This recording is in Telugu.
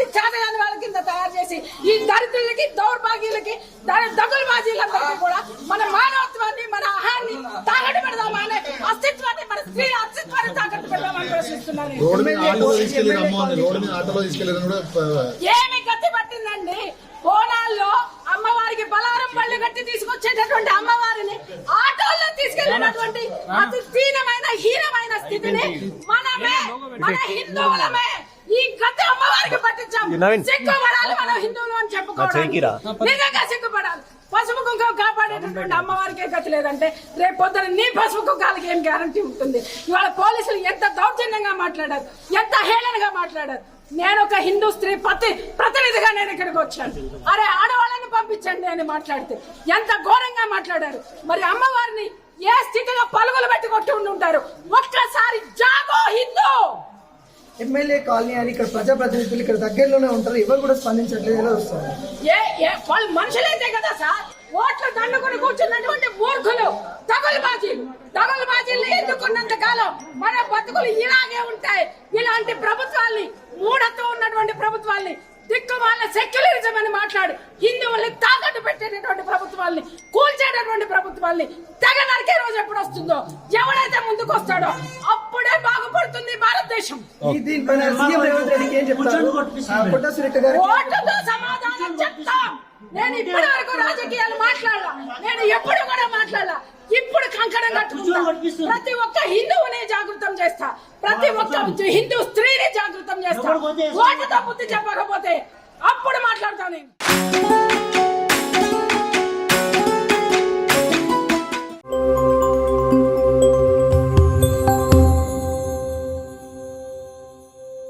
మంది చేతగాని వాళ్ళ కింద తయారు చేసి ఈ దరిద్రులకి దౌర్భాగ్యులకి దగులుబాజీలందరికీ కూడా మన మానవత్వాన్ని మన ఆహారాన్ని తాకట్టు పెడదామా అనే అస్తిత్వాన్ని మన స్త్రీ అస్తిత్వాన్ని తాకట్టు పెడదామని ప్రశ్నిస్తున్నారు. ఏమి గతి పట్టిందండి? బోనాల్లో అమ్మవారికి బలారం పళ్ళు కట్టి తీసుకొచ్చేటటువంటి అమ్మవారిని ఆటోల్లో తీసుకెళ్లినటువంటి అతి హీనమైన స్థితిని మనమే మన హిందువులమే ఈ గతి అమ్మవారికి పట్టించాం. సిగ్గుపడాలి మనం హిందువులు అని చెప్పుకోవడానికి, నిజంగా సిగ్గుపడాలి. పసుపు కుంకుమ కాపాడేటటువంటి అమ్మవారికే గతి లేదంటే రేపు పొద్దున నీ పసుపు కుంకాలకి ఏం గ్యారంటీ ఉంటుంది? ఇవాళ పోలీసులు ఎంత దౌర్జన్యంగా మాట్లాడారు, ఎంత హేళనగా మాట్లాడారు. నేను ఒక హిందూ స్త్రీ ప్రతినిధిగా నేను ఇక్కడికి వచ్చాను. అరే ఆడవాళ్ళని పంపించండి అని మాట్లాడితే ఎంత ఘోరంగా మాట్లాడారు. మరి అమ్మవారిని ఏ స్థితిలో పలుగులు పెట్టి కొట్టి ఉంటారు? ఒక్కసారి జాగో హిందూ. ఎమ్మెల్యే కాలనీ అని ఇక్కడ ప్రజాప్రతినిధులు ఇక్కడ దగ్గరలోనే ఉంటారు, ఎవరు కూడా స్పందించట్లేదు. ఎలా వస్తారు? వాళ్ళు మనుషులైతే కదా సార్, ఓట్లు దండుకుని కూర్చున్నటువంటి మూర్ఖులు దగులుబాజీలు ఎన్నుకున్నంత కాలం మన బతుకులు ఇలాగే ఉంటాయి. ఇలాంటి ప్రభుత్వాల్ని, మూఢత్వం ఉన్నటువంటి ప్రభుత్వాల్ని, దిక్కుమాల సెక్యులరిజం అని మాట్లాడి హిందువుల్ని తాకట్టు పెట్టేటటువంటి ప్రభుత్వాల్ని, కూల్చేటటువంటి ప్రభుత్వాల్ని తెగ నరికే రోజు ఎప్పుడు వస్తుందో, ఎవడైతే ముందుకు వస్తాడో అప్పుడే బాగుపడుతుంది భారతదేశం. ఓటుతో సమాధానం చెప్తాం. నేను ఇప్పటి వరకు రాజకీయాలు మాట్లాడాల, నేను ఎప్పుడు కూడా మాట్లాడాల. ఇప్పుడు కంకణం కట్టుకుంటా, ప్రతి ఒక్క హిందువుని జాగృతం చేస్తా, ప్రతి ఒక్క హిందూ స్త్రీని జాగృతం చేస్తా. ఓటుతో బుద్ధి చెప్పకపోతే అప్పుడు మాట్లాడతా నేను.